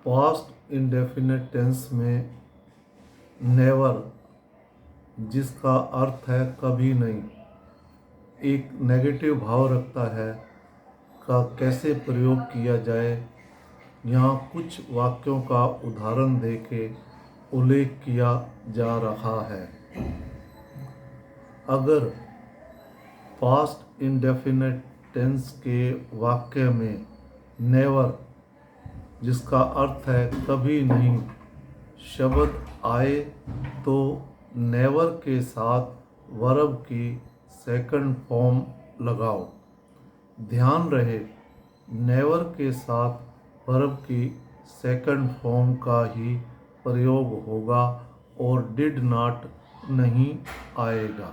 Past indefinite tense में never, जिसका अर्थ है कभी नहीं, एक नेगेटिव भाव रखता है, का कैसे प्रयोग किया जाए, यहाँ कुछ वाक्यों का उदाहरण देके उल्लेख किया जा रहा है। अगर पास्ट इंडेफिनिट टेंस के वाक्य में नेवर, जिसका अर्थ है कभी नहीं, शब्द आए तो नेवर के साथ वर्ब की सेकंड फॉर्म लगाओ। ध्यान रहे, नेवर के साथ वर्ब की सेकंड फॉर्म का ही प्रयोग होगा और डिड नॉट नहीं आएगा,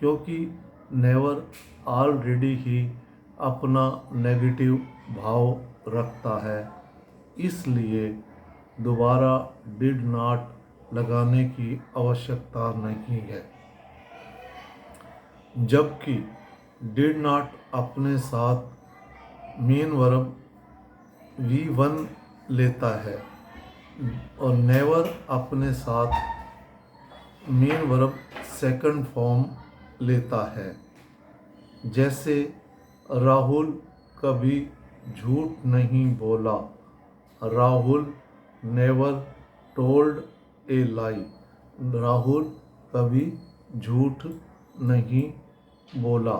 क्योंकि नेवर ऑलरेडी ही अपना नेगेटिव भाव रखता है, इसलिए दोबारा डिड नॉट लगाने की आवश्यकता नहीं है। जबकि डिड नॉट अपने साथ मेन वर्ब V1 लेता है और नेवर अपने साथ मेन वर्ब सेकंड फॉर्म लेता है। जैसे राहुल कभी झूठ नहीं बोला, राहुल नेवर टोल्ड ए लाई, राहुल कभी झूठ नहीं बोला।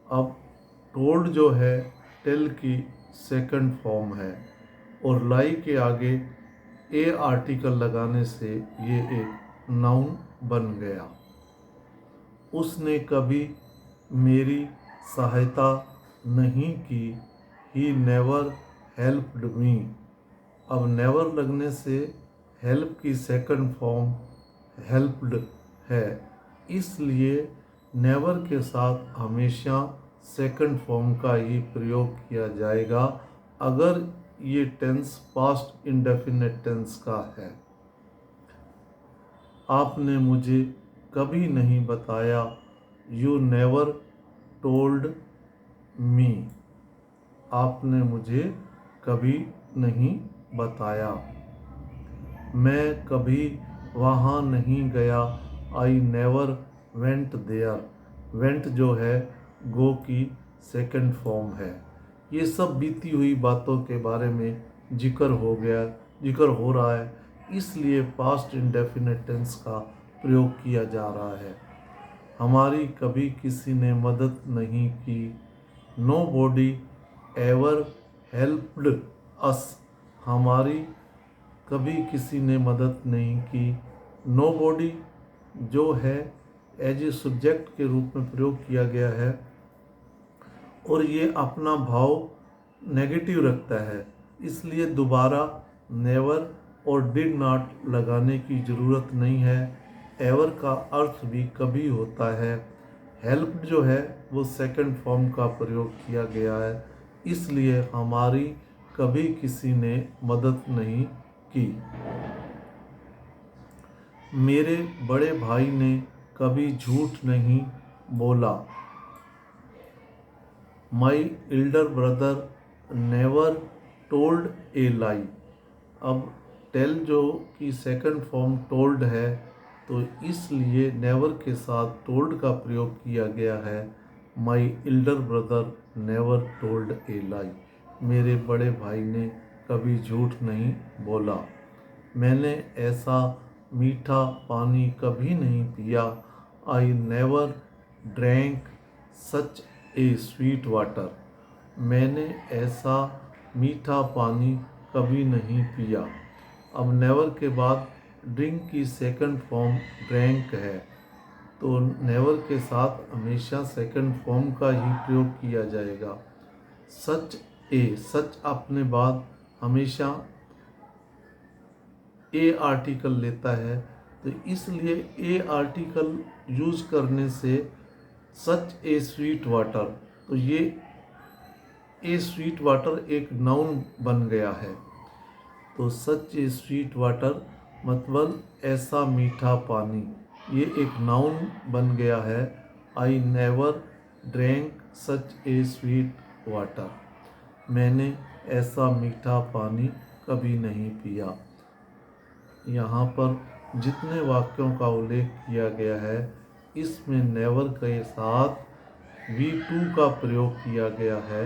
अब टोल्ड जो है टेल की सेकंड फॉर्म है और लाई के आगे ए आर्टिकल लगाने से ये एक नाउन बन गया। उसने कभी मेरी सहायता नहीं की, ही नेवर हेल्प्ड मी। अब नेवर लगने से हेल्प की सेकंड फॉर्म हेल्प्ड है, इसलिए नेवर के साथ हमेशा सेकंड फॉर्म का ही प्रयोग किया जाएगा अगर ये टेंस पास्ट इंडेफिनिट टेंस का है। आपने मुझे कभी नहीं बताया, यू नेवर टोल्ड मी। आपने मुझे कभी नहीं बताया। मैं कभी वहाँ नहीं गया, I never went there. Went जो है गो की सेकंड फॉर्म है। ये सब बीती हुई बातों के बारे में जिक्र हो रहा है, इसलिए पास्ट इंडेफिनिट टेंस का प्रयोग किया जा रहा है। हमारी कभी किसी ने मदद नहीं की, nobody ever helped us. हमारी कभी किसी ने मदद नहीं की। नो बॉडी जो है एज ए सब्जेक्ट के रूप में प्रयोग किया गया है और ये अपना भाव नेगेटिव रखता है, इसलिए दोबारा नेवर और डिड नॉट लगाने की ज़रूरत नहीं है। एवर का अर्थ भी कभी होता है। हेल्प जो है वो सेकंड फॉर्म का प्रयोग किया गया है, इसलिए हमारी कभी किसी ने मदद नहीं की। मेरे बड़े भाई ने कभी झूठ नहीं बोला, my elder brother never told a lie. अब टेल जो कि सेकंड फॉर्म टोल्ड है, तो इसलिए नेवर के साथ टोल्ड का प्रयोग किया गया है। My elder brother never told a lie. मेरे बड़े भाई ने कभी झूठ नहीं बोला। मैंने ऐसा मीठा पानी कभी नहीं पिया, I never drank such A sweet water. मैंने ऐसा मीठा पानी कभी नहीं पिया। अब नेवर के बाद ड्रिंक की सेकंड फॉर्म ड्रैंक है, तो नेवर के साथ हमेशा सेकंड फॉर्म का ही प्रयोग किया जाएगा। सच ए, सच अपने बाद हमेशा ए आर्टिकल लेता है, तो इसलिए ए आर्टिकल यूज करने से सच ए स्वीट वाटर, तो ये ए स्वीट वाटर एक नाउन बन गया है। तो सच ए स्वीट वाटर मतलब ऐसा मीठा पानी, ये एक नाउन बन गया है। I never drank such A sweet water. मैंने ऐसा मीठा पानी कभी नहीं पिया। यहाँ पर जितने वाक्यों का उल्लेख किया गया है इसमें नेवर के साथ V2 का प्रयोग किया गया है,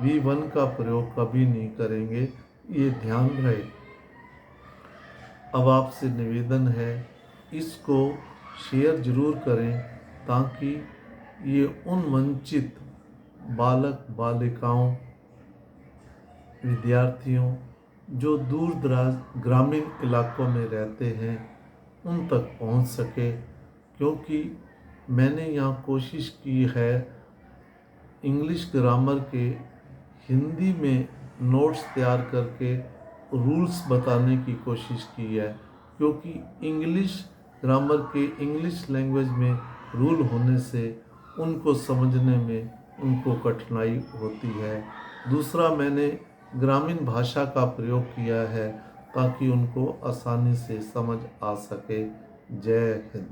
V1 का प्रयोग कभी नहीं करेंगे, ये ध्यान रहे। अब आपसे निवेदन है इसको शेयर ज़रूर करें ताकि ये उन वंचित बालक बालिकाओं विद्यार्थियों जो दूर दराज ग्रामीण इलाकों में रहते हैं उन तक पहुंच सके, क्योंकि मैंने यहाँ कोशिश की है इंग्लिश ग्रामर के हिंदी में नोट्स तैयार करके रूल्स बताने की कोशिश की है, क्योंकि इंग्लिश ग्रामर के इंग्लिश लैंग्वेज में रूल होने से उनको समझने में उनको कठिनाई होती है। दूसरा, मैंने ग्रामीण भाषा का प्रयोग किया है ताकि उनको आसानी से समझ आ सके। जय हिंद।